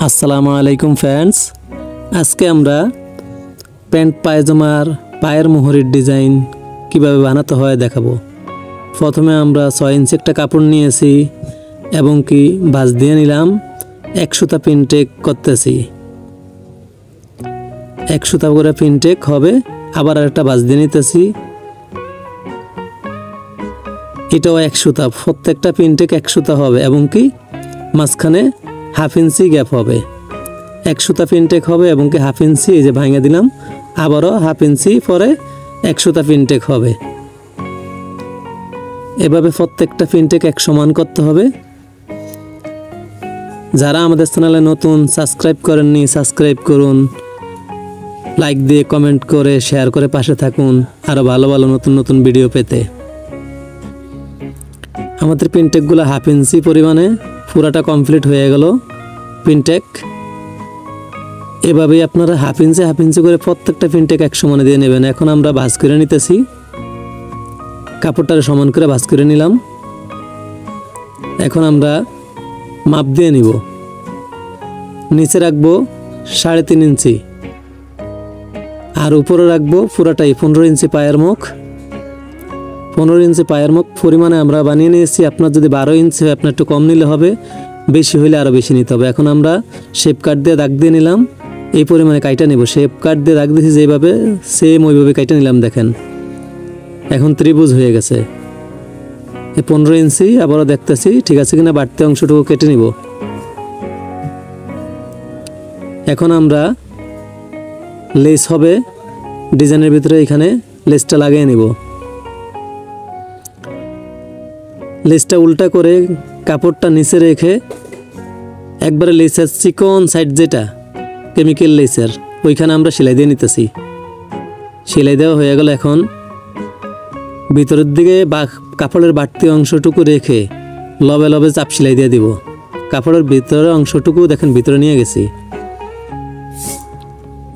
আসসালামু আলাইকুম ফ্রেন্ডস, আজকে আমরা প্যান্ট পায়জামার পায়ের মোহরের ডিজাইন কিভাবে বানাতে হয় দেখাবো। প্রথমে আমরা 6 ইঞ্চি একটা কাপড় নিয়েছি এবং কি ভাঁজ দিয়ে নিলাম। 1 সুতা প্রিন্টেক করতেছি, 1 সুতা করে প্রিন্টেক হবে। আবার আরেকটা ভাঁজ দিয়ে নিতেছি, এটাও 1 সুতা। প্রত্যেকটা প্রিন্টেক 1 সুতা হবে এবং কি মাঝখানে হাফ ইঞ্চি গ্যাপ হবে। 1 সুতা প্রিন্টেক হবে এবং কি হাফ ইঞ্চি, এই যে ভাঙে দিলাম, আবারও হাফ ইঞ্চি পরে 1 সুতা প্রিন্টেক হবে। এভাবে প্রত্যেকটা প্রিন্টেক এক সমান করতে হবে। যারা আমাদের চ্যানেলে নতুন সাবস্ক্রাইব করেননি সাবস্ক্রাইব করুন, লাইক দিয়ে কমেন্ট করে শেয়ার করে পাশে থাকুন আরও ভালো ভালো নতুন নতুন ভিডিও পেতে। আমাদের প্রিন্টেকগুলো হাফ ইঞ্চি পরিমাণে পুরাটা কমপ্লিট হয়ে গেল প্রিন্টেক। এভাবেই আপনারা হাফ ইঞ্চি করে প্রত্যেকটা প্রিন্টেক এক সমানে দিয়ে নেবেন। এখন আমরা ভাঁজ করে নিতেছি, কাপড়টারে সমান করে ভাঁজ করে নিলাম। এখন আমরা মাপ দিয়ে নিব। নিচে রাখবো 3.5 ইঞ্চি আর উপরে রাখবো পুরাটাই 15 ইঞ্চি পায়ের মুখ। 15 ইঞ্চি পায়ের মুখ পরিমাণে আমরা বানিয়ে নিয়েছি। আপনার যদি 12 ইঞ্চি হয় আপনার একটু কম নিলে হবে, বেশি হইলে আরও বেশি নিতে হবে। এখন আমরা শেপ কাট দিয়ে দাগ দিয়ে নিলাম, এই পরিমাণে কাইটা নিব। শেপ কাট দিয়ে দাগ দিয়েছি যেভাবে সেম ওইভাবে কাইটা নিলাম। দেখেন এখন ত্রিভুজ হয়ে গেছে। এই 15 ইঞ্চি আবারও দেখতেছি ঠিক আছে কিনা, বাড়তি অংশটুকু কেটে নিব। এখন আমরা লেস হবে ডিজাইনের ভিতরে, এখানে লেসটা লাগিয়ে নিব। লেসটা উল্টা করে কাপড়টা নিচে রেখে একবারে লেসের চিকন সাইড যেটা কেমিক্যাল লেসের ওইখানে আমরা সেলাই দিয়ে নিতেছি। সেলাই দেওয়া হয়ে গেল। এখন ভিতরের দিকে বা কাপড়ের বাড়তি অংশটুকু রেখে লবে লবে চাপ সেলাই দিয়ে দিব। কাপড়ের ভিতরের অংশটুকু দেখেন ভিতরে নিয়ে গেছি।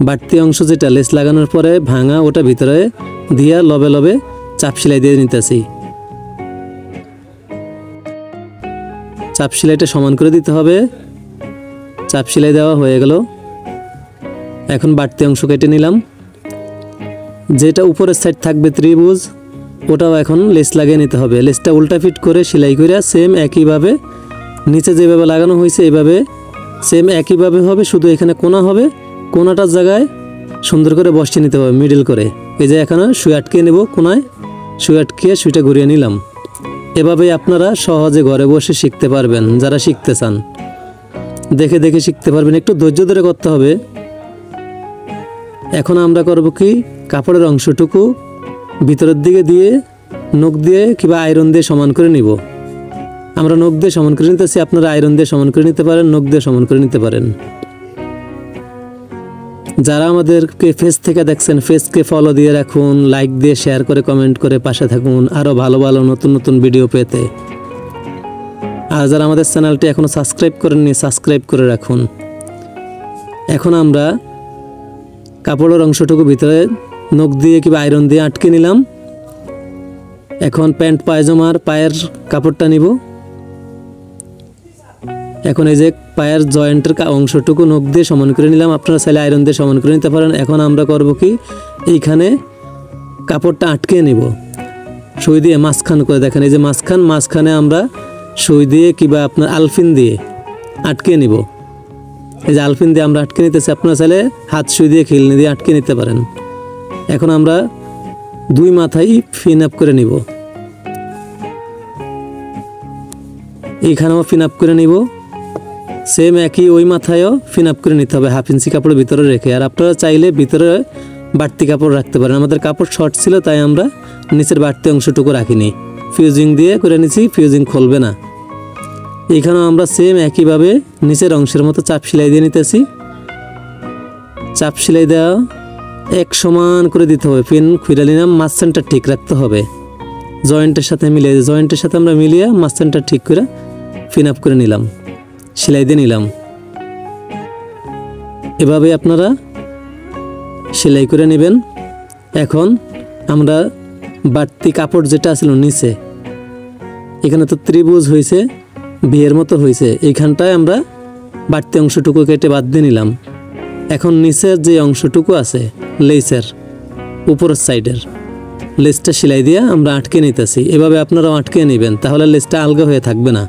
বাড়তি অংশ যেটা লেস লাগানোর পরে ভাঙা ওটা ভিতরে দিয়া লবে লবে চাপ সেলাই দিয়ে নিতেছি। চাপ সেলাইটা সমান করে দিতে হবে। চাপ সেলাই দেওয়া হয়ে গেল। এখন বাড়তি অংশ কেটে নিলাম। যেটা উপরের সাইড থাকবে ত্রিভুজ ওটাও এখন লেস লাগিয়ে নিতে হবে। লেসটা উল্টা ফিট করে সেলাই করে সেম একইভাবে নিচে যেভাবে লাগানো হয়েছে এইভাবে সেম একইভাবে হবে, শুধু এখানে কোনা হবে। কোনাটার জায়গায় সুন্দর করে বসিয়ে নিতে হবে মিডল করে। এই যে এখানে সুই আটকে নেব, কোনায় সুই আটকে সুইটা ঘুরিয়ে নিলাম। এভাবেই আপনারা সহজে ঘরে বসে শিখতে পারবেন। যারা শিখতে চান দেখে দেখে শিখতে পারবেন, একটু ধৈর্য ধরে করতে হবে। এখন আমরা করব কি, কাপড়ের অংশটুকু ভিতরের দিকে দিয়ে নখ দিয়ে কিংবা আয়রন দিয়ে সমান করে নিব। আমরা নখ দিয়ে সমান করে নিতেছি, আপনারা আয়রন দিয়ে সমান করে নিতে পারেন, নখ দিয়ে সমান করে নিতে পারেন। যারা আমাদেরকে ফেস থেকে দেখছেন ফেসকে ফলো দিয়ে রাখুন, লাইক দিয়ে শেয়ার করে কমেন্ট করে পাশে থাকুন আরও ভালো ভালো নতুন নতুন ভিডিও পেতে। আর যারা আমাদের চ্যানেলটি এখনও সাবস্ক্রাইব করেননি সাবস্ক্রাইব করে রাখুন। এখন আমরা কাপড়ের অংশটুকু ভিতরে নখ দিয়ে কিংবা আয়রন দিয়ে আটকে নিলাম। এখন প্যান্ট পায়জামার পায়ের কাপড়টা নিব। এখন এই যে পায়ের জয়েন্টের অংশটুকু নখ দিয়ে সমান করে নিলাম, আপনারা চাইলে আয়রন দিয়ে সমান করে নিতে পারেন। এখন আমরা করব কি, এইখানে কাপড়টা আটকে নিব সুই দিয়ে মাঝখান করে। দেখেন এই যে মাঝখানে আমরা সুই দিয়ে কিংবা আপনার আলফিন দিয়ে আটকে নিব। এই যে আলফিন দিয়ে আমরা আটকে নিতেছি, আপনারা চাইলে হাত সুই দিয়ে খিলনি দিয়ে আটকে নিতে পারেন। এখন আমরা 2 মাথায় ফিন আপ করে নিব। এইখানেও ফিন আপ করে নিব, সেম একই ওই মাথায়ও ফিন আপ করে নিতে হবে হাফ ইঞ্চি কাপড়ের ভিতরে রেখে। আর আপনারা চাইলে ভিতরে বাড়তি কাপড় রাখতে পারেন। আমাদের কাপড় শর্ট ছিল তাই আমরা নিচের বাড়তি অংশটুকু রাখিনি, ফিউজিং দিয়ে করে নিছি, ফিউজিং খুলবে না। এইখানেও আমরা সেম একইভাবে নিচের অংশের মতো চাপ সেলাই দিয়ে নিতেছি। চাপ সেলাই দেওয়া এক সমান করে দিতে হবে। পিন খুলে নিলাম, মাঝখানটা ঠিক রাখতে হবে জয়েন্টের সাথে মিলিয়ে। জয়েন্টের সাথে আমরা মিলিয়ে মাঝখানটা ঠিক করে পিন আপ করে নিলাম, সেলাই দিয়ে নিলাম। এভাবে আপনারা সেলাই করে নেবেন। এখন আমরা বাড়তি কাপড় যেটা ছিল নিচে, এখানে তো ত্রিভুজ হয়েছে, বিয়ের মতো হয়েছে, এইখানটায় আমরা বাড়তি অংশটুকু কেটে বাদ দিয়ে নিলাম। এখন নিচের যে অংশটুকু আছে লেসের উপরের সাইডের লেসটা সেলাই দিয়ে আমরা আটকে নিতেছি। এভাবে আপনারাও আটকে নেবেন, তাহলে লেসটা আলগা হয়ে থাকবে না।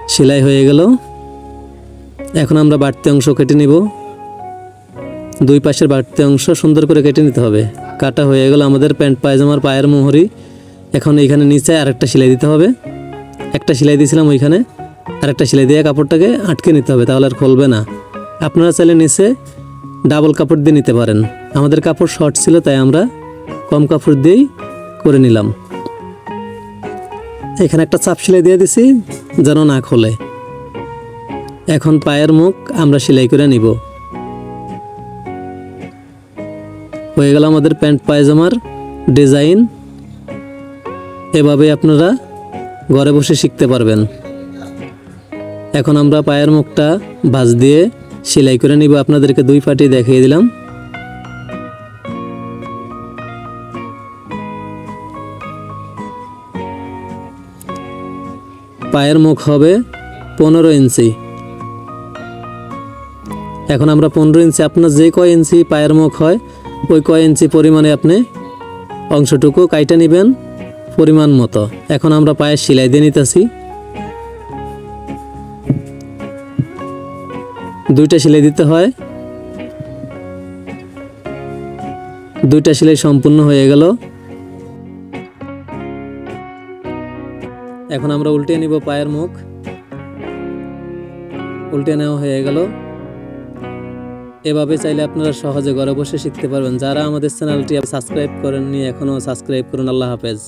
সেলাই হয়ে গেল। এখন আমরা বাড়তি অংশ কেটে নিব। দুই পাশের বাড়তি অংশ সুন্দর করে কেটে নিতে হবে। কাটা হয়ে গেল আমাদের প্যান্ট পায়জামার পায়ের মোহরি। এখন এইখানে নিচে আরেকটা সেলাই দিতে হবে। একটা সেলাই দিয়েছিলাম ওইখানে, আরেকটা সেলাই দিয়ে কাপড়টাকে আটকে নিতে হবে, তাহলে আর খুলবে না। আপনারা চাইলে নিচে ডাবল কাপড় দিয়ে নিতে পারেন। আমাদের কাপড় শর্ট ছিল, তাই আমরা কম কাপড় দিয়েই করে নিলাম। এখানে একটা চাপ সেলাই দিয়ে দিছি যেন না খোলে। এখন পায়ের মুখ আমরা সেলাই করে নিব। হয়ে গেল আমাদের প্যান্ট পায়জামার ডিজাইন। এভাবে আপনারা ঘরে বসে শিখতে পারবেন। এখন আমরা পায়ের মুখটা ভাঁজ দিয়ে সেলাই করে নিব। আপনাদেরকে দুই পাটি দেখিয়ে দিলাম। পায়ের মুখ হবে 15 ইঞ্চি। এখন আমরা 15 ইঞ্চি, আপনার যে কয় ইঞ্চি পায়ের মুখ হয় ওই কয় ইঞ্চি পরিমাণে আপনি অংশটুকু কাইটা নেবেন পরিমাণ মতো। এখন আমরা পায়ের সেলাই দিয়ে নিতেছি। দুইটা সেলাই দিতে হয়। দুইটা সেলাই সম্পূর্ণ হয়ে গেল। এখন আমরা উল্টে নিব পায়ের মুখ। উল্টে নেওয়া হয়ে গেল। এভাবে চাইলে আপনারা সহজে ঘরে বসে শিখতে পারবেন। যারা আমাদের চ্যানেলটি সাবস্ক্রাইব করেননি এখনও সাবস্ক্রাইব করুন। আল্লাহ হাফেজ।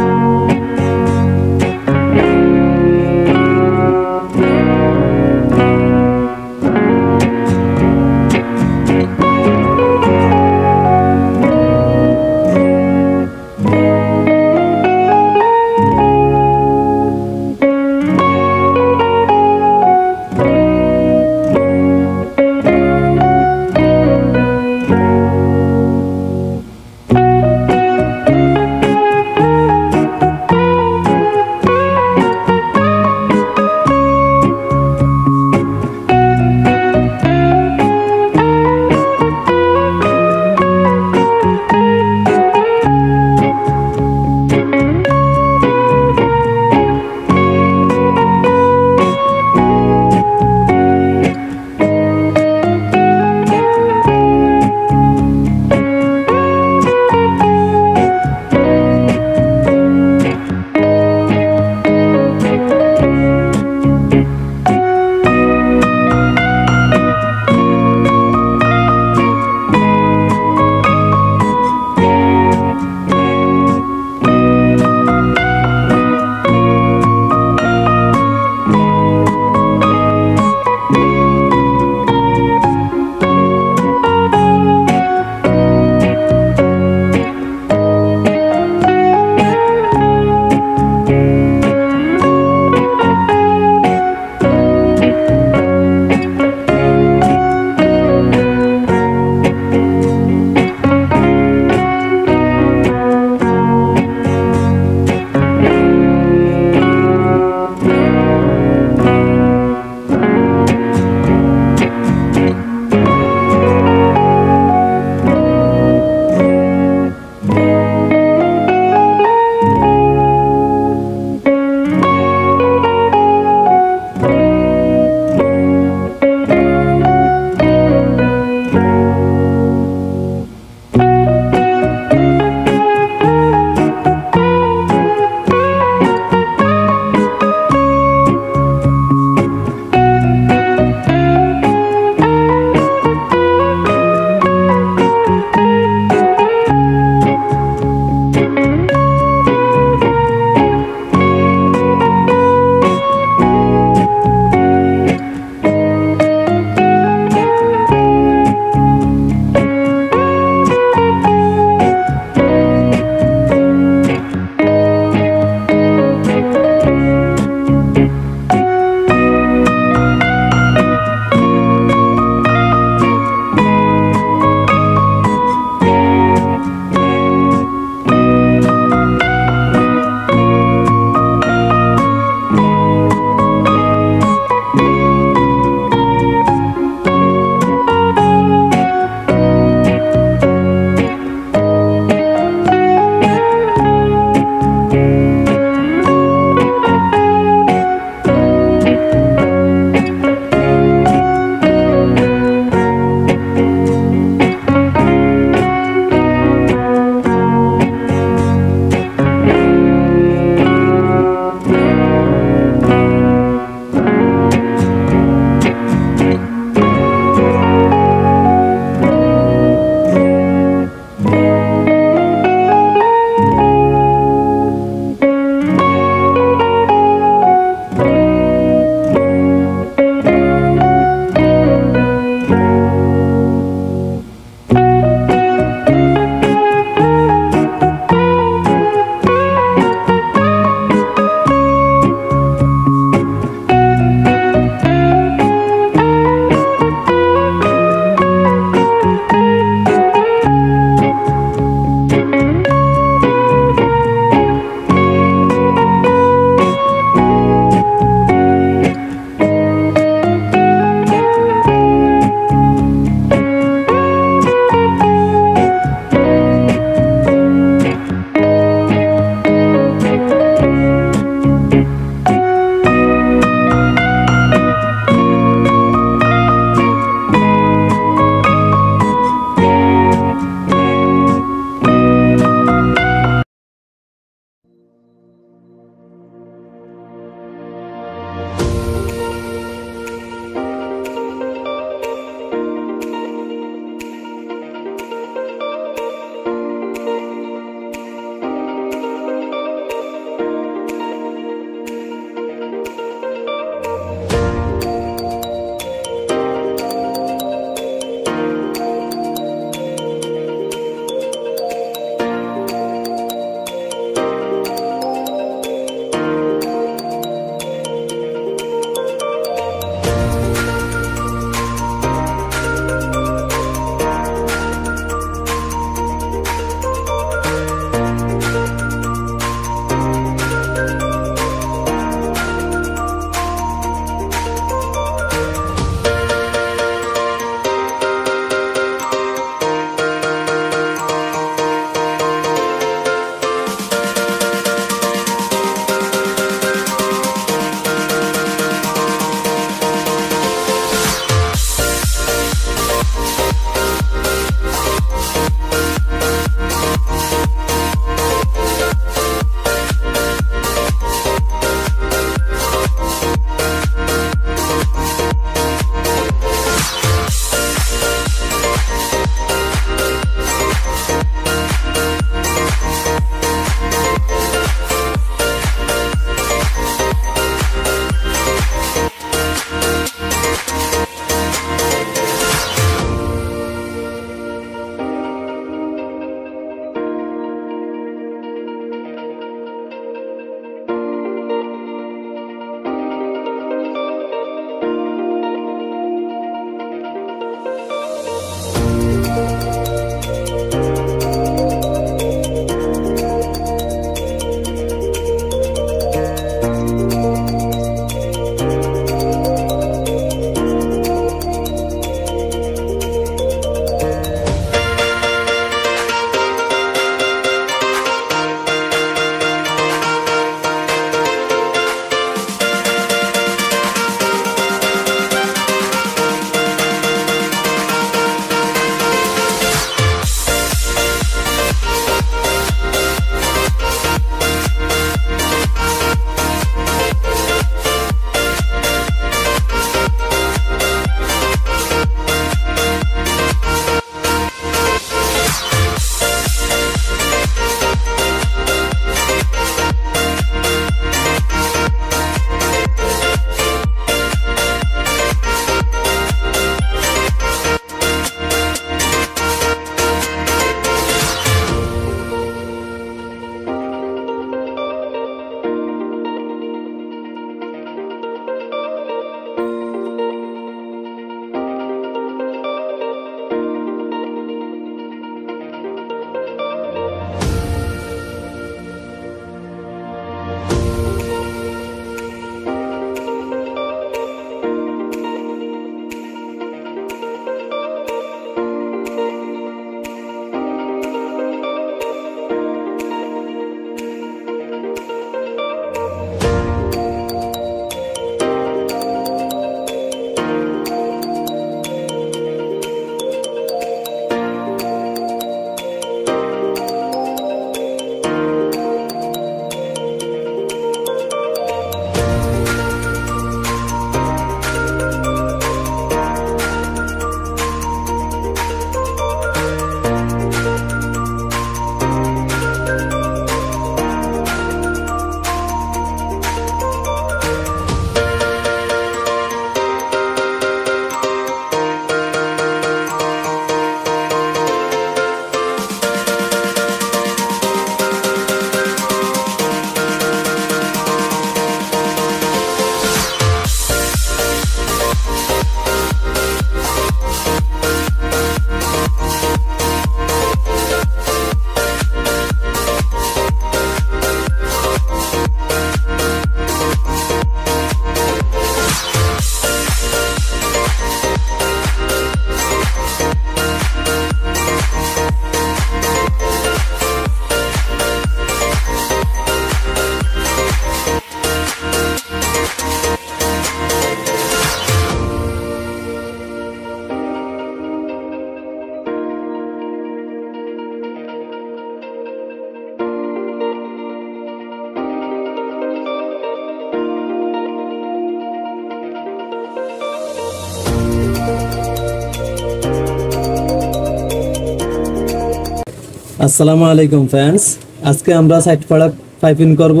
আসসালামু আলাইকুম ফ্রেন্ডস, আজকে আমরা সাইড পাড়া পাইপিং করব।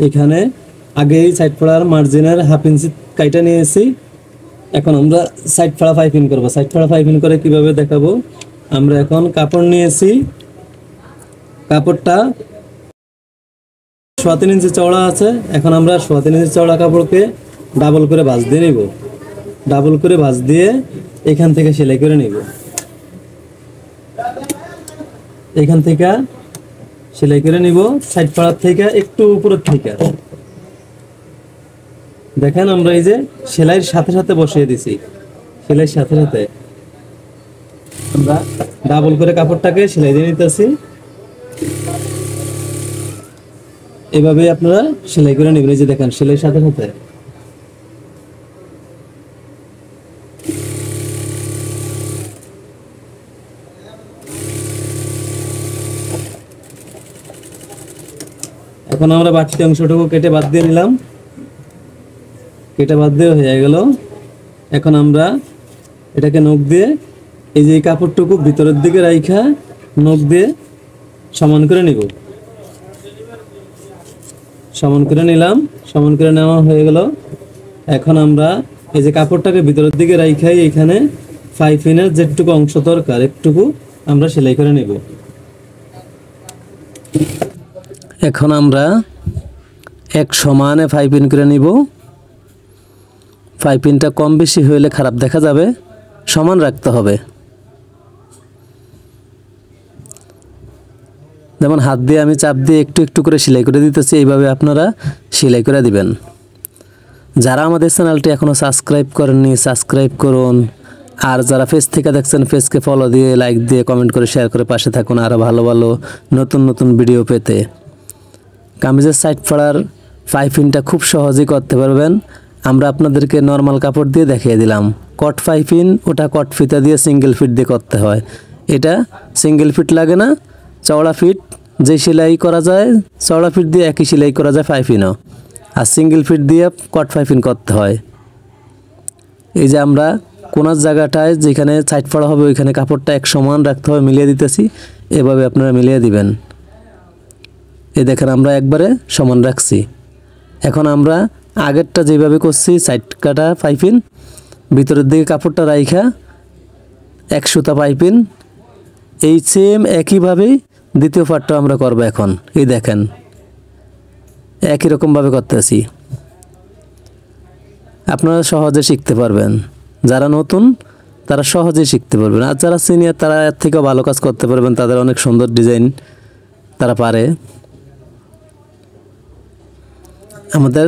এখানে আগেই সাইড পাড়ার মার্জিনের হাফ ইঞ্চি কাইটা নিয়েছি। এখন আমরা সাইড পাড়া পাইপিং করব। সাইড পাড়া পাইপিং করে কিভাবে দেখাবো। আমরা এখন কাপড় নিয়েছি, কাপড়টা 3.25 ইঞ্চি চওড়া আছে। এখন আমরা 3.25 ইঞ্চি চওড়া কাপড়কে ডাবল করে ভাঁজ দিয়ে নিব। ডাবল করে ভাঁজ দিয়ে এখান থেকে সেলাই করে নিব। এখান থেকে সেলাই করে নিব, সাইড পাড়ার থেকে একটু উপরের থেকে। দেখেন আমরা এই যে সেলাইয়ের সাথে সাথে বসিয়ে দিছি। সেলাইয়ের সাথে সাথে আমরা ডাবল করে কাপড়টাকে সেলাই দিয়ে নিতেছি। এভাবে আপনারা সেলাই করে নেবেন। এই যে দেখেন সেলাইয়ের সাথে সাথে। এখন আমরা বাড়তি অংশটুকু কেটে বাদ দিয়ে নিলাম। কেটে বাদ দিয়ে হয়ে গেল। এখন আমরা এটাকে নখ দিয়ে এই যে কাপড়টুকু ভিতরের দিকে রাইখা নখ দিয়ে সমান করে নিব। সমান করে নিলাম। সমান করে নেওয়া হয়ে গেল। এখন আমরা এই যে কাপড়টাকে ভিতরের দিকে রাইখাই এখানে পাইপিনের যেটুকু অংশ দরকার একটুকু আমরা সেলাই করে নিব। এখন আমরা এক সমানে পাইপিং করে নিব। পাইপিংটা কম বেশি হইলে খারাপ দেখা যাবে, সমান রাখতে হবে। যেমন হাত দিয়ে আমি চাপ দিয়ে একটু একটু করে সেলাই করে দিতেছি, এইভাবে আপনারা সেলাই করে দিবেন। যারা আমাদের চ্যানেলটি এখনও সাবস্ক্রাইব করেননি সাবস্ক্রাইব করুন। আর যারা ফেস থেকে দেখছেন ফেসকে ফলো দিয়ে লাইক দিয়ে কমেন্ট করে শেয়ার করে পাশে থাকুন আরও ভালো ভালো নতুন নতুন ভিডিও পেতে। কামিজের সাইড পাড়ার পাইপিংটা খুব সহজেই করতে পারবেন। আমরা আপনাদেরকে নর্মাল কাপড় দিয়ে দেখিয়ে দিলাম। কট পাইপিং ওটা কট ফিতা দিয়ে সিঙ্গেল ফিট দিয়ে করতে হয়। এটা সিঙ্গেল ফিট লাগে না, চওড়া ফিট যে সেলাই করা যায় চওড়া ফিট দিয়ে একই সেলাই করা যায় পাইপিংও। আর সিঙ্গেল ফিট দিয়ে কট পাইপিং করতে হয়। এই যে আমরা কোনার জায়গাটায় যেখানে সাইড পাড়া হবে ওইখানে কাপড়টা এক সমান রাখতে হবে, মিলিয়ে দিতেছি। এভাবে আপনারা মিলিয়ে দিবেন। এই দেখেন আমরা একবারে সমান রাখছি। এখন আমরা আগেরটা যেভাবে করছি সাইড কাটা পাইপিং ভিতরের দিকে কাপড়টা রাইখা এক সুতা পাইপিং এই সেম একইভাবেই দ্বিতীয় পার্টটা আমরা করব। এখন এই দেখেন একই রকমভাবে করতেছি। আপনারা সহজে শিখতে পারবেন। যারা নতুন তারা সহজেই শিখতে পারবেন, আর যারা সিনিয়র তারা এর থেকেও ভালো কাজ করতে পারবেন। তাদের অনেক সুন্দর ডিজাইন তারা পারে। আমাদের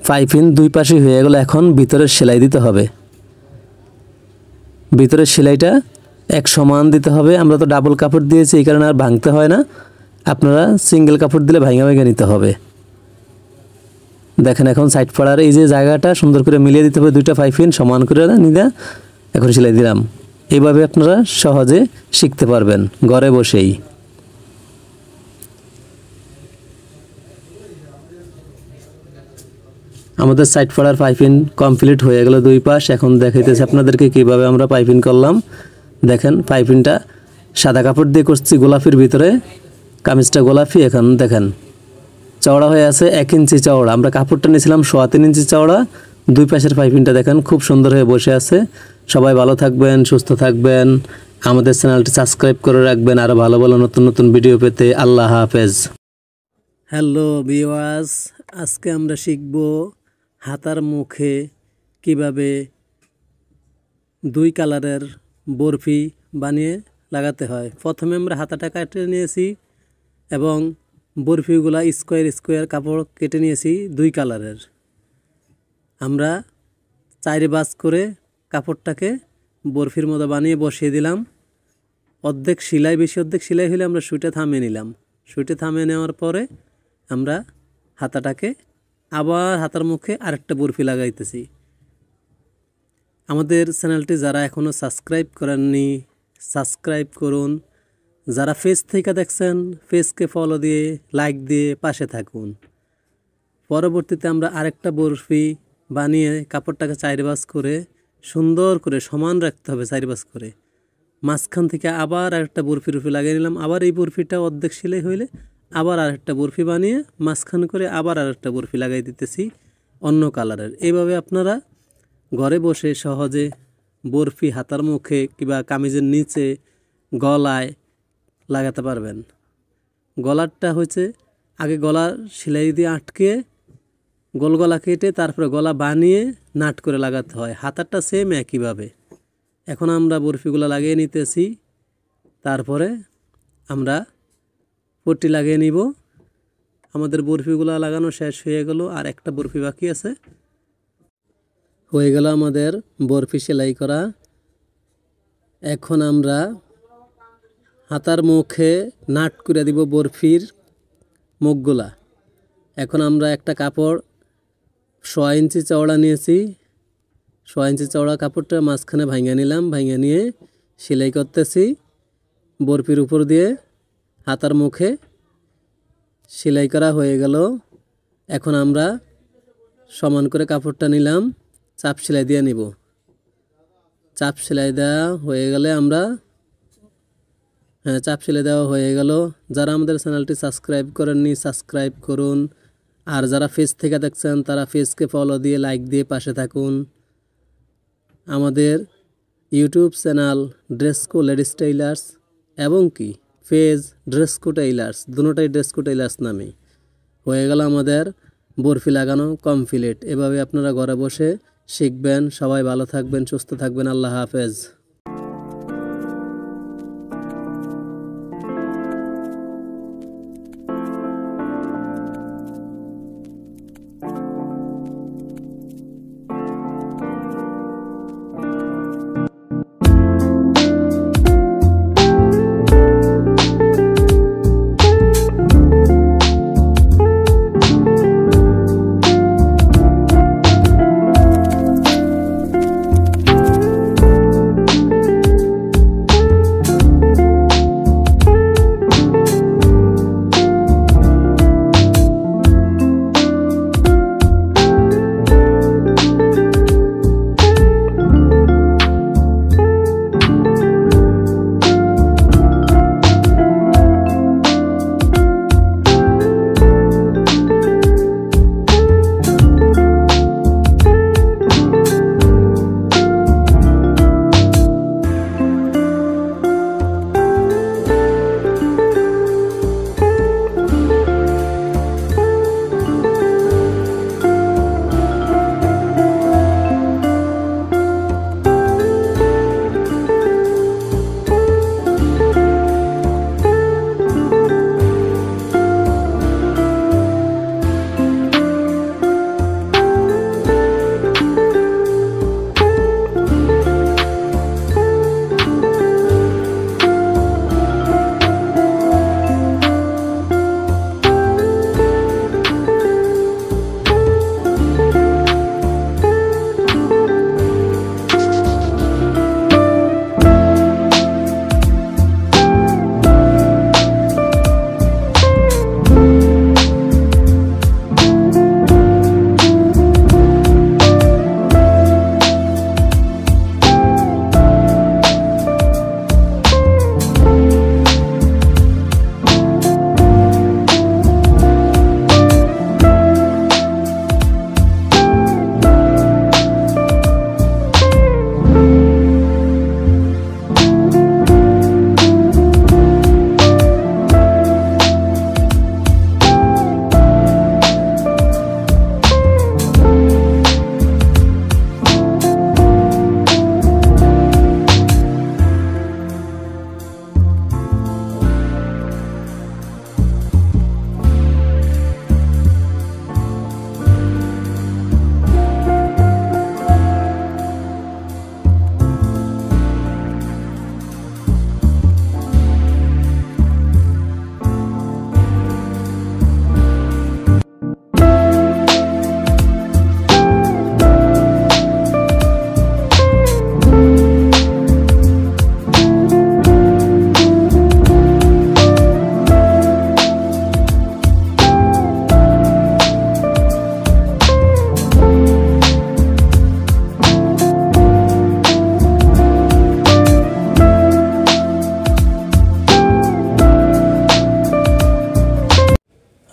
পাইপিং দুই পাশে হয়ে গেল। এখন ভিতরের সেলাই দিতে হবে। ভিতরের সেলাইটা এক সমান দিতে হবে। আমরা তো ডাবল কাপড় দিয়েছি এই কারণে আর ভাঙতে হয় না। আপনারা সিঙ্গেল কাপড় দিলে ভাঙা ভাঙা নিতে হবে। দেখেন এখন সাইড পাড়ার এই যে জায়গাটা সুন্দর করে মিলিয়ে দিতে হবে। দুইটা পাইপিং সমান করে নিলে এখন সেলাই দিলাম। এইভাবে আপনারা সহজে শিখতে পারবেন ঘরে বসেই। আমাদের সাইড পাড়ার পাইপিং কমপ্লিট হয়ে গেল দুই পাশ। এখন দেখাইতেছি আপনাদেরকে কিভাবে আমরা পাইপিং করলাম। দেখেন পাইপিংটা সাদা কাপড় দিয়ে করছি গোলাপির ভিতরে। কামিজটা গোলাপি। এখন দেখেন চওড়া হয়ে আছে 1 ইঞ্চি চওড়া। আমরা কাপড়টা নিয়েছিলাম 3.25 ইঞ্চি চওড়া। দুই পাশের পাইপিংটা দেখেন খুব সুন্দর হয়ে বসে আছে। সবাই ভালো থাকবেন, সুস্থ থাকবেন। আমাদের চ্যানেলটি সাবস্ক্রাইব করে রাখবেন আরও ভালো ভালো নতুন নতুন ভিডিও পেতে। আল্লাহ হাফেজ। হ্যালো ভিউয়ার্স, আজকে আমরা শিখব হাতার মুখে কিভাবে 2 কালারের বরফি বানিয়ে লাগাতে হয়। প্রথমে আমরা হাতাটা কেটে নিয়েছি এবং বরফিগুলা স্কোয়ার স্কোয়ার কাপড় কেটে নিয়েছি 2 কালারের। আমরা 4 ভাঁজ করে কাপড়টাকে বরফির মতো বানিয়ে বসিয়ে দিলাম। অর্ধেক সেলাই, বেশি অর্ধেক সেলাই হলে আমরা সুইটে থামিয়ে নিলাম। সুইটে থামিয়ে নেওয়ার পরে আমরা হাতাটাকে আবার হাতার মুখে আরেকটা বরফি লাগাইতেছি। আমাদের চ্যানেলটি যারা এখনও সাবস্ক্রাইব করেননি সাবস্ক্রাইব করুন। যারা ফেস থেকে দেখছেন ফেসকে ফলো দিয়ে লাইক দিয়ে পাশে থাকুন। পরবর্তীতে আমরা আরেকটা বরফি বানিয়ে কাপড়টাকে 4 ভাঁজ করে সুন্দর করে সমান রাখতে হবে। 4 ভাঁজ করে মাঝখান থেকে আবার আরেকটা বরফি রুফি লাগিয়ে নিলাম। আবার এই বরফিটা অর্ধেক সেলাই হইলে আবার আরেকটা বরফি বানিয়ে মাঝখান করে আবার আরেকটা বরফি লাগাই দিতেছি অন্য কালারের। এইভাবে আপনারা ঘরে বসে সহজে বরফি হাতার মুখে কিংবা কামিজের নিচে গলায় লাগাতে পারবেন। গলারটা হচ্ছে আগে গলার সেলাই দিয়ে আটকে গোল গলা কেটে তারপরে গলা বানিয়ে নাট করে লাগাতে হয়। হাতারটা সেম একইভাবে। এখন আমরা বরফিগুলো লাগিয়ে নিতেছি, তারপরে আমরা পট্টি লাগিয়ে নিব। আমাদের বরফিগুলো লাগানো শেষ হয়ে গেল, আর একটা বরফি বাকি আছে। হয়ে গেল আমাদের বরফি সেলাই করা। এখন আমরা হাতার মুখে নাট করে দিব বরফির মুখগুলা। এখন আমরা একটা কাপড় 6 ইঞ্চি চওড়া নিয়েছি। 6 ইঞ্চি চওড়া কাপড়টা মাঝখানে ভাঙিয়ে নিলাম। ভাঙিয়ে নিয়ে সেলাই করতেছি বরফির উপর দিয়ে। হাতার মুখে সেলাই করা হয়ে গেল। এখন আমরা সমান করে কাপড়টা নিলাম, চাপ সেলাই দিয়ে নিব। চাপ সেলাই দেওয়া হয়ে গেলে আমরা চাপ সেলাই দেওয়া হয়ে গেল। যারা আমাদের চ্যানেলটি সাবস্ক্রাইব করেননি সাবস্ক্রাইব করুন, আর যারা ফেস থেকে দেখছেন তারা ফেসকে ফলো দিয়ে লাইক দিয়ে পাশে থাকুন। আমাদের YouTube channel Dressco ladies tailors এবং কি page Dressco tailors, দুটোটাই Dressco tailors নামে। হয়ে গেল আমাদের বরফি লাগানো কমপ্লিট। এভাবে আপনারা ঘরে বসে শিখবেন। সবাই ভালো থাকবেন, সুস্থ থাকবেন। আল্লাহ হাফেজ।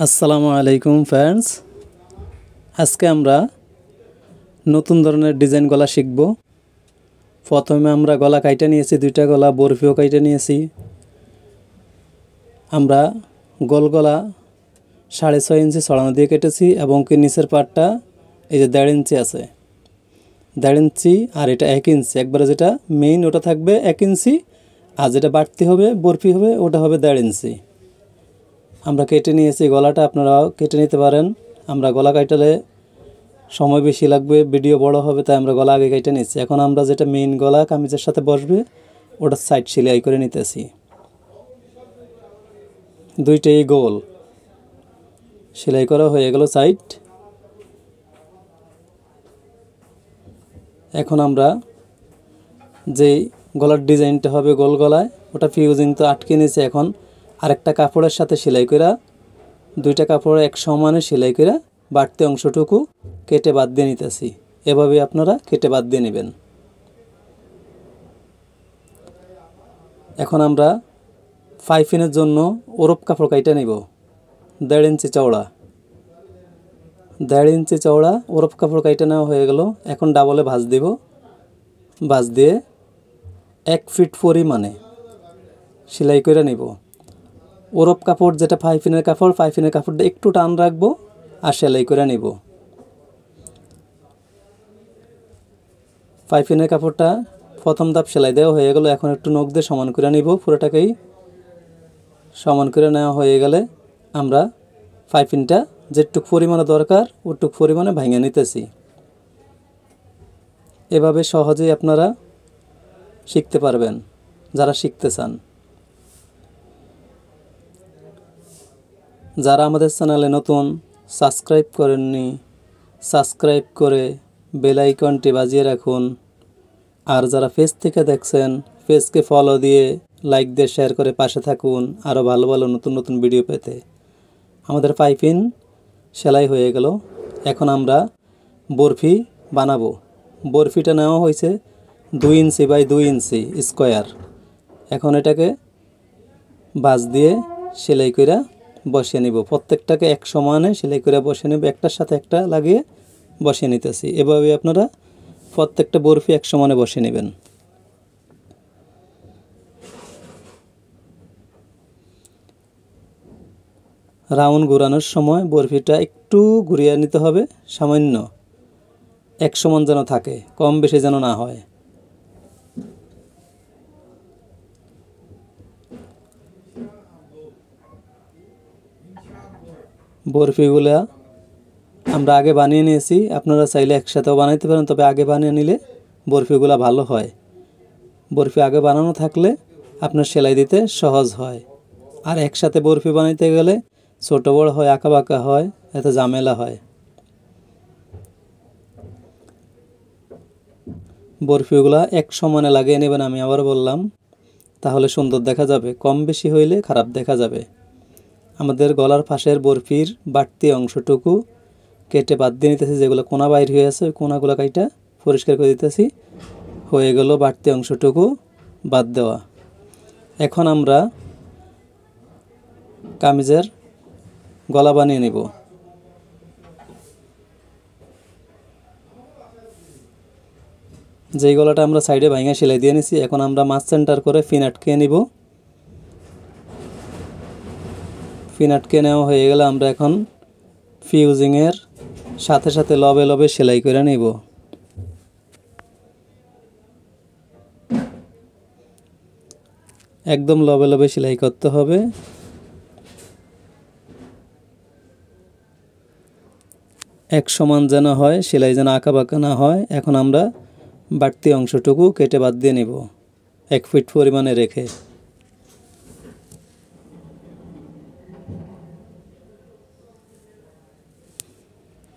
আসসালামু আলাইকুম ফ্রেন্ডস, আজকে আমরা নতুন ধরনের ডিজাইন গলা শিখব। প্রথমে আমরা গলা কাইটা নিয়েছি, দুইটা গলা বরফিও কাইটা নিয়েছি। আমরা গোল গলা 6.5 ইঞ্চি ছড়ানো দিয়ে কেটেছি এবং কি নিচের পাটটা এই যে 1.5 ইঞ্চি আছে, 1.5 ইঞ্চি আর এটা 1 ইঞ্চি, একবারে যেটা মেইন ওটা থাকবে 1 ইঞ্চি আর যেটা বাড়তি হবে বরফি হবে ওটা হবে 1.5 ইঞ্চি। আমরা কেটে নিয়েছি গলাটা, আপনারাও কেটে নিতে পারেন। আমরা গলা কাটালে সময় বেশি লাগবে, ভিডিও বড় হবে, তাই আমরা গলা আগে কেটে নিচ্ছি। এখন আমরা যেটা মেইন গলা কামিজের সাথে বসবে ওটা সাইড সেলাই করে নিতেছি। দুইটাই গোল সেলাই করা হয়ে গেল সাইড। এখন আমরা যেই গলার ডিজাইনটা হবে গোল গলায় ওটা ফিউজিং তো আটকে নিয়েছে। এখন আরেকটা কাপড়ের সাথে সেলাই করে, দুইটা কাপড় এক সমানে সেলাই করে বাড়তি অংশটুকু কেটে বাদ দিয়ে নিতেছি। এভাবে আপনারা কেটে বাদ দিয়ে নেবেন। এখন আমরা পাইপিনের জন্য ওরপ কাপড় কাইটা নিব 1.5 ইঞ্চি চওড়া, 1.5 ইঞ্চি চওড়া ওরপ কাপড় কাইটা নেওয়া হয়ে গেল। এখন ডাবলে ভাঁজ দিব, ভাঁজ দিয়ে 1 ফিট পরিমাণে সেলাই করে নিব। ওরপ কাপড় যেটা পাইপিনের কাপড়টা একটু টান রাখবো আর সেলাই করে নিব। পাইপিনের কাপড়টা প্রথম ধাপ সেলাই দেওয়া হয়ে গেল। এখন একটু নখ দিয়ে সমান করে নিব, পুরোটাকেই সমান করে নেওয়া হয়ে গেলে আমরা পাইপিনটা যেটুক পরিমাণে দরকার ওটুক পরিমাণে ভাঙে নিতেছি। এভাবে সহজেই আপনারা শিখতে পারবেন যারা শিখতে চান। যারা আমাদের চ্যানেলে নতুন সাবস্ক্রাইব করেননি, সাবস্ক্রাইব করে বেল আইকনটি বাজিয়ে রাখুন। আর যারা পেজ থেকে দেখছেন পেজকে ফলো দিয়ে লাইক দিয়ে শেয়ার করে পাশে থাকুন আরও ভালো ভালো নতুন নতুন ভিডিও পেতে। আমাদের পাইপিন সেলাই হয়ে গেল। এখন আমরা বরফি বানাবো। বরফিটা নেওয়া হয়েছে 2 ইঞ্চি বাই 2 ইঞ্চি স্কোয়ার। এখন এটাকে ভাঁজ দিয়ে সেলাই করে বসিয়ে নিব। প্রত্যেকটাকে এক সমানে সেলাই করে বসিয়ে নেব, একটার সাথে একটা লাগিয়ে বসিয়ে নিতেছি। এভাবে আপনারা প্রত্যেকটা বরফি এক সমানে বসিয়ে নেবেন। রাউন্ড ঘোরানোর সময় বরফিটা একটু ঘুরিয়ে নিতে হবে, সামান্য এক সমান যেন থাকে, কম বেশি যেন না হয়। বরফিগুলা আমরা আগে বানিয়ে নিয়েছি, আপনারা চাইলে একসাথেও বানাইতে পারেন, তবে আগে বানিয়ে নিলে বরফিগুলা ভালো হয়। বরফি আগে বানানো থাকলে আপনার সেলাই দিতে সহজ হয়। আর একসাথে বরফি বানাইতে গেলে ছোটো বড় হয়, আঁকা বাঁকা হয়, এতে ঝামেলা হয়। বরফিগুলা এক সমানে লাগিয়ে নেবেন, আমি আবার বললাম, তাহলে সুন্দর দেখা যাবে। কম বেশি হইলে খারাপ দেখা যাবে। আমাদের গলার পাশের বরফির বাড়তি অংশটুকু কেটে বাদ দিয়ে নিতেছি। যেগুলো কোনা বাইর হয়ে আছে ওই কোনাগুলো কাইটা পরিষ্কার করে দিতেছি। হয়ে গেল বাড়তি অংশটুকু বাদ দেওয়া। এখন আমরা কামিজের গলা বানিয়ে নিব। যেই গলাটা আমরা সাইডে ভাঙা সেলাই দিয়ে নিছি, এখন আমরা মাছ সেন্টার করে পিন আটকে নিব। পিন আটকে নেওয়া হয়ে গেলে আমরা এখন ফিউজিংয়ের সাথে সাথে লবে লবে সেলাই করে নিব। একদম লবে লবে সেলাই করতে হবে। এক সমান যেন হয়, সেলাই যেন আঁকা বাঁকা না হয়। এখন আমরা বাড়তি অংশটুকু কেটে বাদ দিয়ে নিব 1 ফিট পরিমাণে রেখে।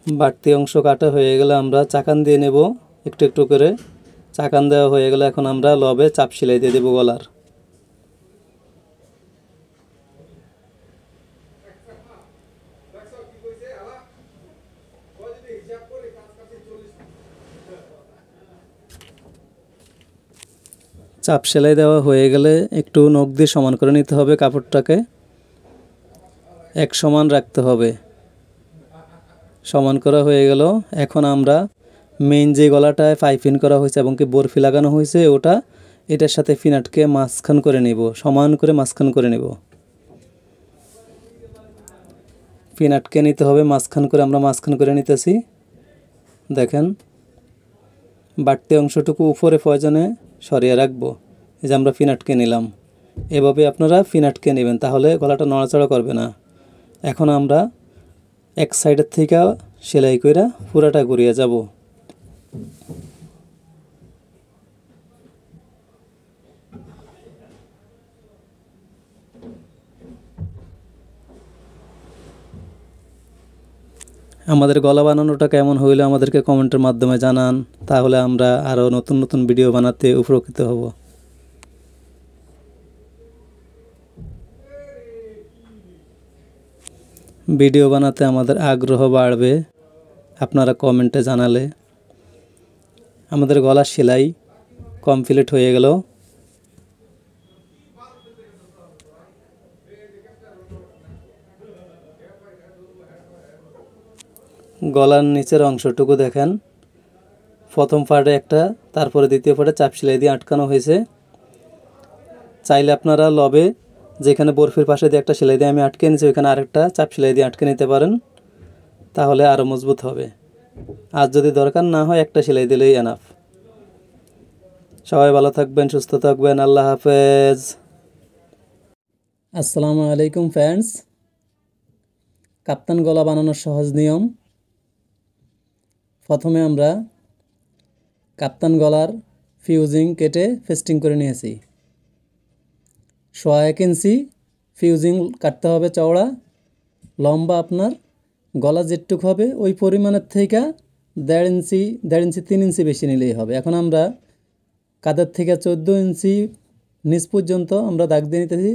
বাড়তি অংশ কাটা হয়ে গেলে আমরা চাকান দিয়ে নেব একটু একটু করে। চাকান দেওয়া হয়ে গেলে এখন আমরা লবে চাপ সেলাই দিয়ে দেব গলার। চাপ সেলাই দেওয়া হয়ে গেলে একটু নখ দিয়ে সমান করে নিতে হবে কাপড়টাকে। এক সমান রাখতে হবে। সমান করা হয়ে গেল। এখন আমরা মেইন যে গলাটায় পাইপিং করা হয়েছে এবং কি বরফি লাগানো হয়েছে ওটা এটার সাথে পিনাটকে মাঝখান করে নিব, সমান করে মাঝখান করে নিব। পিনাটকে নিতে হবে মাঝখান করে, আমরা মাঝখান করে নিতেছি। দেখেন বাড়তি অংশটুকু উপরে প্রয়োজনে সরিয়ে রাখবো। এই যে আমরা পিনাটকে নিলাম, এভাবে আপনারা পিনাটকে নেবেন, তাহলে গলাটা নড়াচড়া করবে না। এখন আমরা এক সাইডের থেকে সেলাই করে পুরাটা ঘুরিয়ে যাব। আমাদের গলা বানানোটা কেমন হইলে আমাদেরকে কমেন্টের মাধ্যমে জানান, তাহলে আমরা আরও নতুন নতুন ভিডিও বানাতে উপকৃত হব। ভিডিও বানাতে আমাদের আগ্রহ বাড়বে আপনারা কমেন্টে জানালে। আমাদের গলার সেলাই কমপ্লিট হয়ে গেল। গলার নিচের অংশটুকু দেখেন, প্রথম পার্টে একটা, তারপরে দ্বিতীয় পার্টে চাপ সেলাই দিয়ে আটকানো হয়েছে। চাইলে আপনারা লবে যেখানে বরফির পাশে দিয়ে একটা সেলাই দিয়ে আমি আটকে নিয়েছি ওইখানে আরেকটা চাপ সেলাই দিয়ে আটকে নিতে পারেন, তাহলে আরও মজবুত হবে। আর যদি দরকার না হয় একটা সেলাই দিলেই এনাফ। সবাই ভালো থাকবেন, সুস্থ থাকবেন, আল্লাহ হাফেজ। আসসালামু আলাইকুম ফ্রেন্ডস। কাপ্তান গলা বানানোর সহজ নিয়ম। প্রথমে আমরা কাপ্তান গলার ফিউজিং কেটে ফেস্টিং করে নিয়েছি। 1.5 ইঞ্চি ফিউজিং কাটতে হবে চওড়া। লম্বা আপনার গলা যেটুক হবে ওই পরিমাণের থেকে 1.5 ইঞ্চি 3 ইঞ্চি বেশি নিলেই হবে। এখন আমরা কাঁধের থেকে 14 ইঞ্চি নিচ পর্যন্ত আমরা দাগ দিয়ে নিতেছি,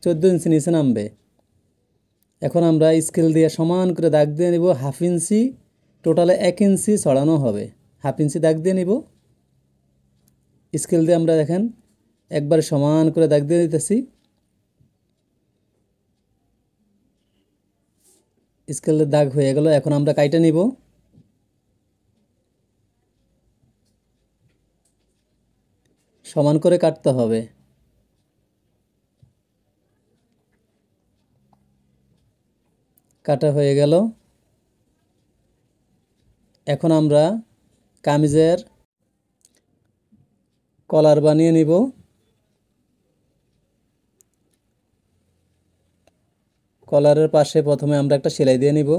14 ইঞ্চি নিচে নামবে। এখন আমরা স্কেল দিয়ে সমান করে দাগ দিয়ে নিব। 1/2 ইঞ্চি, টোটালে 1 ইঞ্চি ছড়ানো হবে। 1/2 ইঞ্চি দাগ দিয়ে নিব। স্কেল দিয়ে আমরা দেখেন একবার সমান করে দাগ দিয়ে দিতেছি। স্কেলের দাগ হয়ে গেল। এখন আমরা কাইটা নিব। সমান করে কাটতে হবে। কাটা হয়ে গেল। এখন আমরা কামিজের কলার বানিয়ে নিব। কলারের পাশে প্রথমে আমরা একটা সেলাই দিয়ে নিব।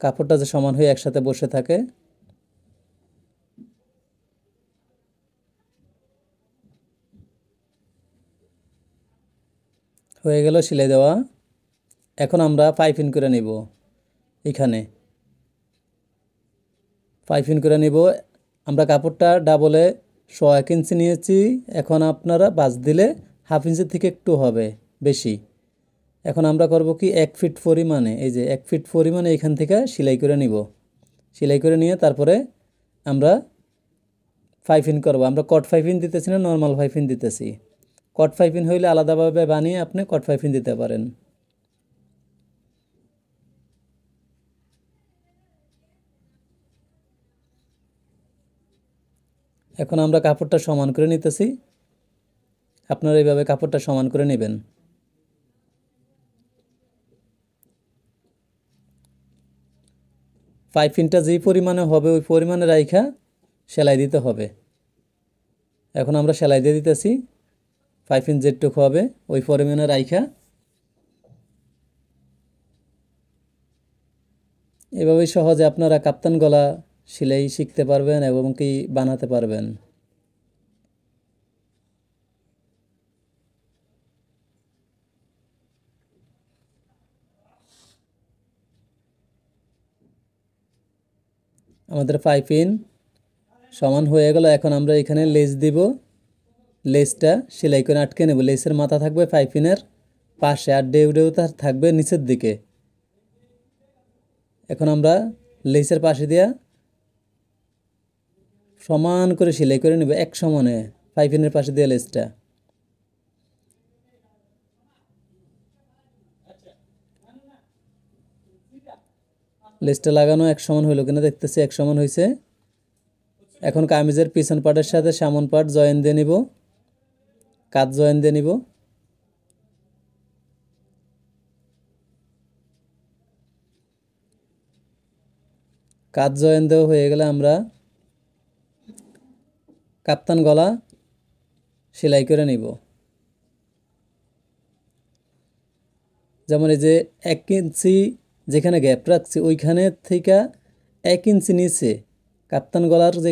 কাপড়টা যে সমান হয়ে একসাথে বসে থাকে। হয়ে গেল সেলাই দেওয়া। এখন আমরা পাইপিং করে নিব। এখানে পাইপিং করে নিব। আমরা কাপড়টা ডাবলে 1.5 ইঞ্চি নিয়েছি। এখন আপনারা বাজ দিলে 1/2 ইঞ্চির থেকে একটু হবে বেশি। এখন আমরা করব কি 1 ফিট পরিমাণে, এই যে 1 ফিট পরিমাণে এখান থেকে সেলাই করে নিব। সেলাই করে নিয়ে তারপরে আমরা পাইপিং করব। আমরা কট পাইপিং দিতেছি না, নর্মাল পাইপিং দিতেছি। কট পাইপিং হইলে আলাদাভাবে বানিয়ে আপনি কট পাইপিং দিতে পারেন। এখন আমরা কাপড়টা সমান করে নিতেছি। আপনারা এইভাবে কাপড়টা সমান করে নেবেন। পাইপিংটা যেই পরিমাণে হবে ওই পরিমাণে রাইখা সেলাই দিতে হবে। এখন আমরা সেলাই দিয়ে দিতেছি। পাইপিং যেটুকু হবে ওই পরিমাণে রাইখা এভাবেই সহজে আপনারা কাপ্তান গলা সেলাই শিখতে পারবেন এবং কি বানাতে পারবেন। আমাদের পাইপিং সমান হয়ে গেল। এখন আমরা এখানে লেস দিব। লেসটা সেলাই করে আটকে নেব। লেসের মাথা থাকবে পাইপিংয়ের পাশে আর ডেউটা থাকবে নিচের দিকে। এখন আমরা লেসের পাশে দিয়া সমান করে সেলাই করে নেব, এক সমানে পাইপিংয়ের পাশে দিয়ে লেসটা। লেসটা লাগানো এক সমান হইলো কিনা দেখতেছি, এক সমান হয়েছে। এখন কামিজের পিছন পার্টের সাথে সামন পার্ট জয়েন দিয়ে নিব, কাঁধ জয়েন দিয়ে নিব। কাঁধ জয়েন দেওয়া হয়ে গেলে আমরা কাপ্তান গলা সেলাই করে নিব। যেমন এই যে 1 ইঞ্চি যেখানে গ্যাপ রাখছি ওইখানে থেকে 1 ইঞ্চি নিচে কাপ্তান গলার যে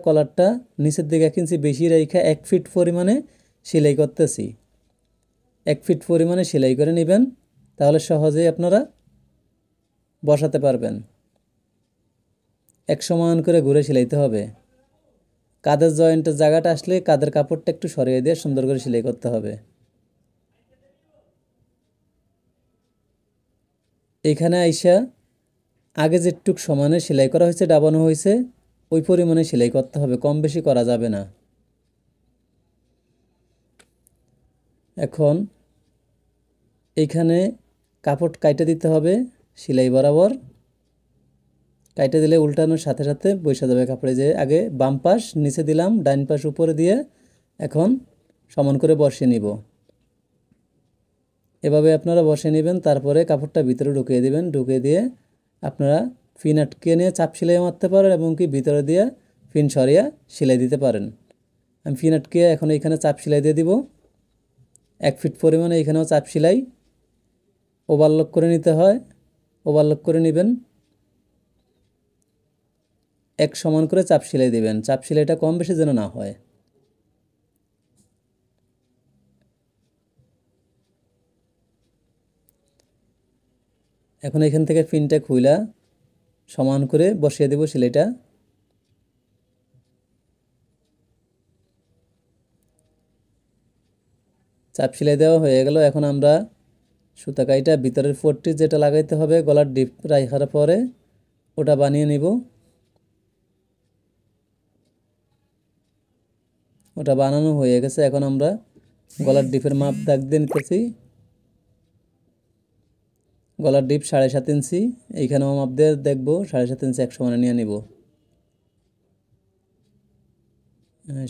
কলারটা নিচের দিকে 1 ইঞ্চি বেশি রেখে 1 ফিট পরিমাণে সেলাই করতেছি। 1 ফিট পরিমাণে সেলাই করে নেবেন, তাহলে সহজেই আপনারা বসাতে পারবেন। এক সমান করে ঘুরে সেলাইতে হবে। কাঁধের জয়েন্টের জায়গাটা আসলে কাঁধের কাপড়টা একটু সরিয়ে দিয়ে সুন্দর করে সেলাই করতে হবে। এখানে আইসা আগে যেটুক সমানে সেলাই করা হয়েছে, ডাবানো হয়েছে, ওই পরিমাণে সেলাই করতে হবে, কম বেশি করা যাবে না। এখন এইখানে কাপড় কাইটে দিতে হবে সেলাই বরাবর। কাইটে দিলে উল্টানোর সাথে সাথে বসে যাবে কাপড়ে। যে আগে বাম পাশ নিচে দিলাম, ডান পাশ উপরে দিয়ে এখন সমান করে বসিয়ে নিব। এভাবে আপনারা বসিয়ে নেবেন, তারপরে কাপড়টা ভিতরে ঢুকিয়ে দিবেন। ঢুকিয়ে দিয়ে আপনারা ফিন আটকে নিয়ে চাপ সেলাই মারতে পারেন এবং কি ভিতরে দিয়ে ফিন সরিয়ে সেলাই দিতে পারেন। আমি ফিন আটকে এখন এইখানে চাপ সেলাই দিয়ে দিব 1 ফিট পরিমাণে। এখানেও চাপ সেলাই ওভারলক করে নিতে হয়, ওভারলক করে নেবেন। এক সমান করে চাপ সেলাই দিবেন, চাপ সেলাইটা কম বেশি যেন না হয়। এখন এখান থেকে ফিনটা খুইলা সমান করে বসিয়ে দেব সেলাইটা। চাপ সেলাই দেওয়া হয়ে গেল। এখন আমরা সুতা কাইটা ভিতরের পট্টি যেটা লাগাইতে হবে গলার ডিপ রাখার পরে ওটা বানিয়ে নিব। ওটা বানানো হয়ে গেছে। এখন আমরা গলার ডিপের মাপ দাগ দিয়ে নিতেছি। গলার ডিপ 7.5 ইঞ্চি, এইখানেও মাপ দিয়ে দেখবো 7.5 ইঞ্চি এক সমানে নিয়ে নিব।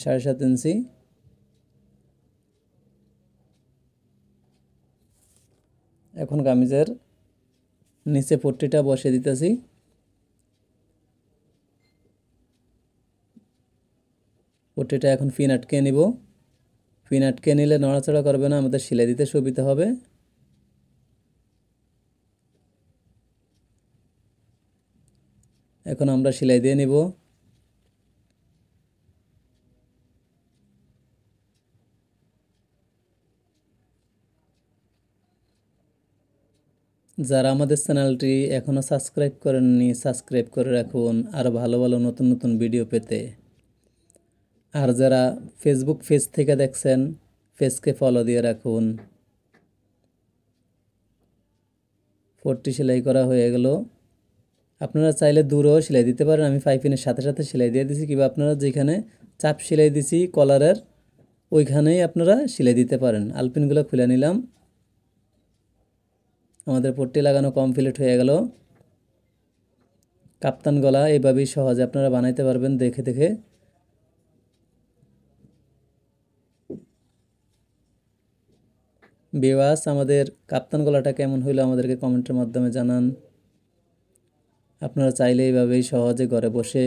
7.5 ইঞ্চি। এখন কামিজের নিচে পট্টিটা বসিয়ে দিতেছি। পট্টিটা এখন ফিন আটকে নিব। ফিন আটকে নিলে নড়াচড়া করবে না, আমাদের সেলাই দিতে সুবিধা হবে। এখন আমরা সেলাই দিয়ে নিব। যারা আমাদের চ্যানেলটি এখনও সাবস্ক্রাইব করেননি সাবস্ক্রাইব করে রাখুন আরও ভালো ভালো নতুন নতুন ভিডিও পেতে। আর যারা ফেসবুক পেজ থেকে দেখছেন পেজকে ফলো দিয়ে রাখুন। পট্টি সেলাই করা হয়ে গেল। আপনারা চাইলে দূরেও সেলাই দিতে পারেন, আমি পাইপিনের সাথে সাথে সেলাই দিয়ে দিছি। কিংবা আপনারা যেখানে চাপ সেলাই দিছি কলারের ওইখানেই আপনারা সেলাই দিতে পারেন। আলপিনগুলো খুলে নিলাম। আমাদের পট্টি লাগানো কমপ্লিট হয়ে গেল। কাপ্তান গলা এইভাবেই সহজে আপনারা বানাইতে পারবেন দেখে দেখে। ভিউয়ার্স, আমাদের কাপ্তান গলাটা কেমন হইলো আমাদেরকে কমেন্টের মাধ্যমে জানান। আপনারা চাইলে এইভাবেই সহজে ঘরে বসে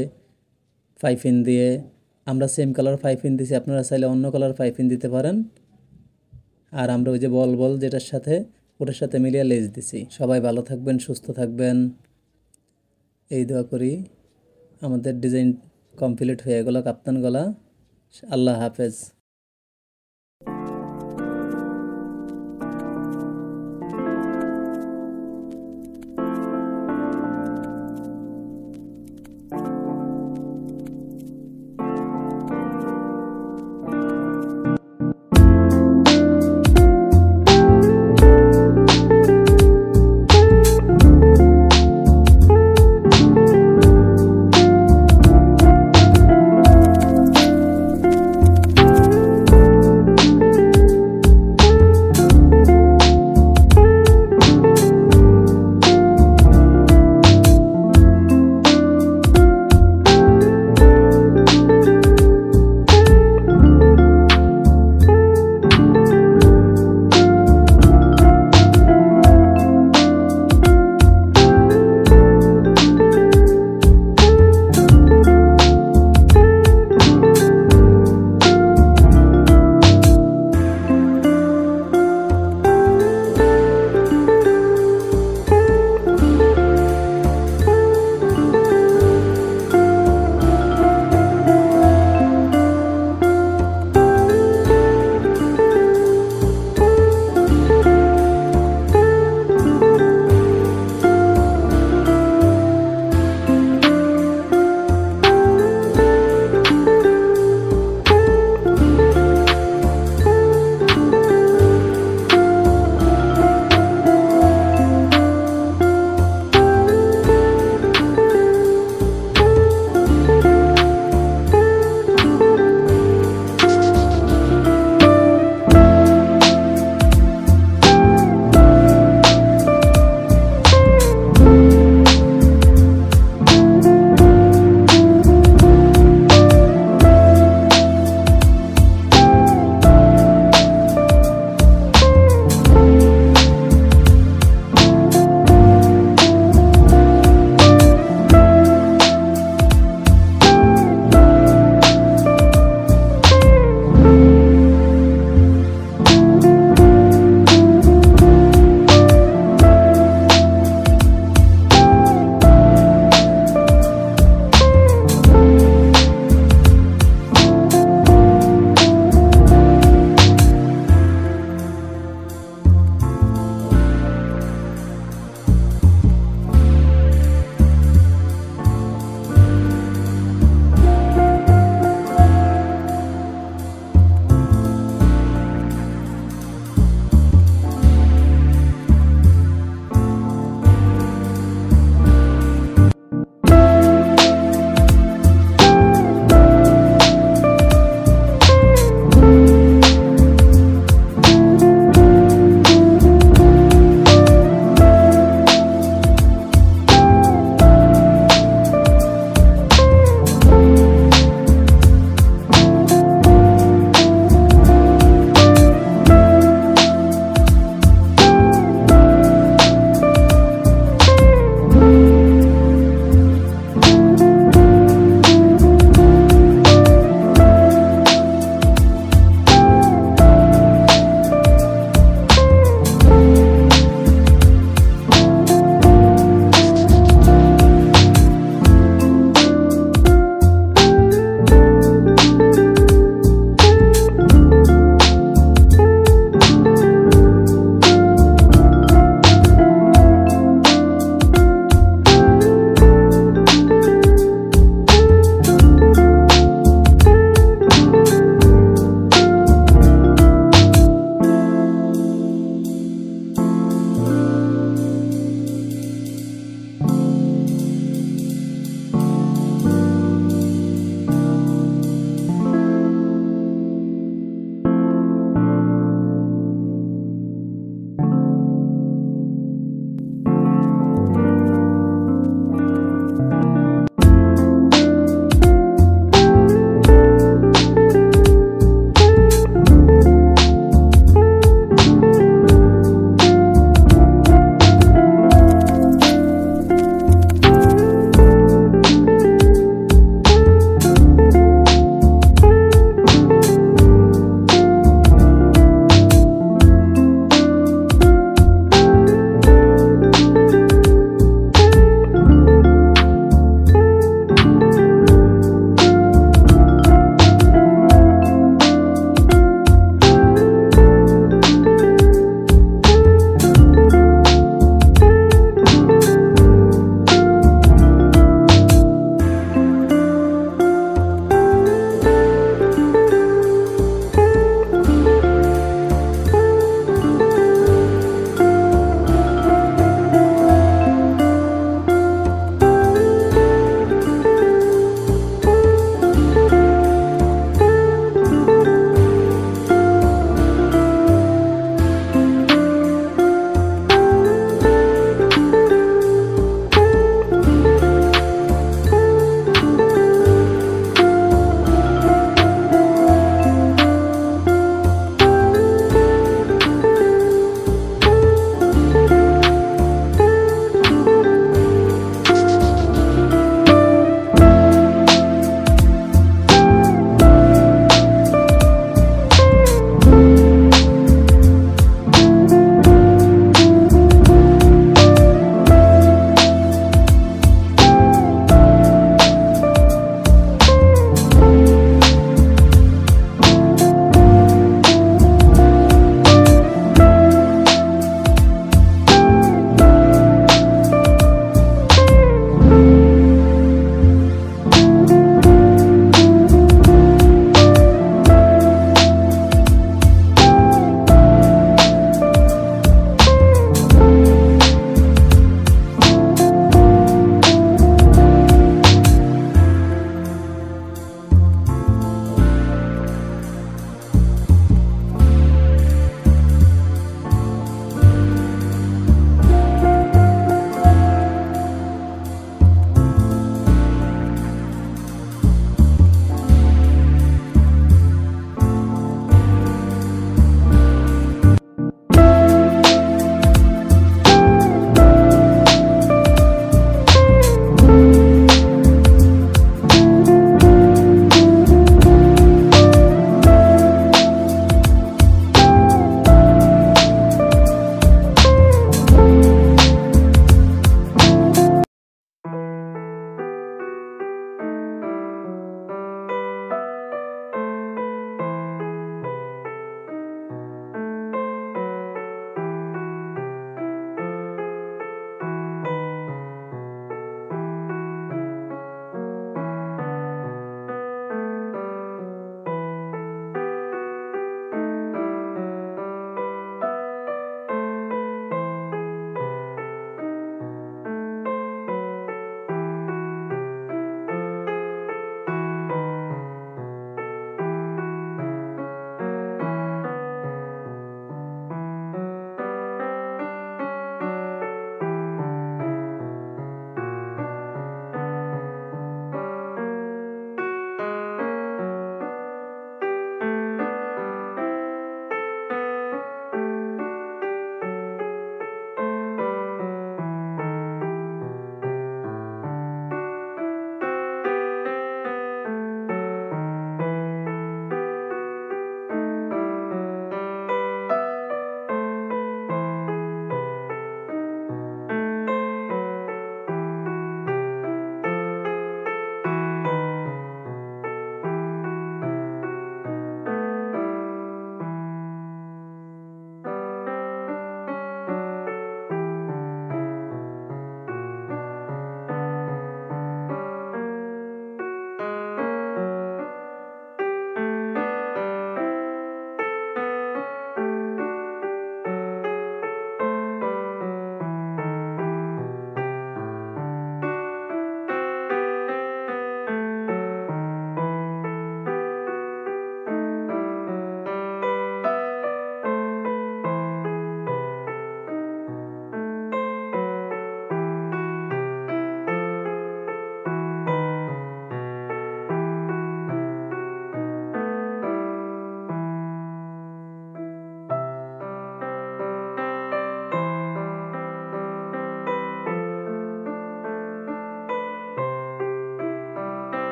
পাইপিন দিয়ে, আমরা সেম কালার পাইপিন দিছি, আপনারা চাইলে অন্য কালার পাইপিন দিতে পারেন। আর আমরা ওই যে বল যেটার সাথে ওটার সাথে মিলিয়ে লেজ দিছি। সবাই ভালো থাকবেন, সুস্থ থাকবেন এই দোয়া করি। আমাদের ডিজাইন কমপ্লিট হয়ে গেল কাপ্তান গলা। আল্লাহ হাফেজ।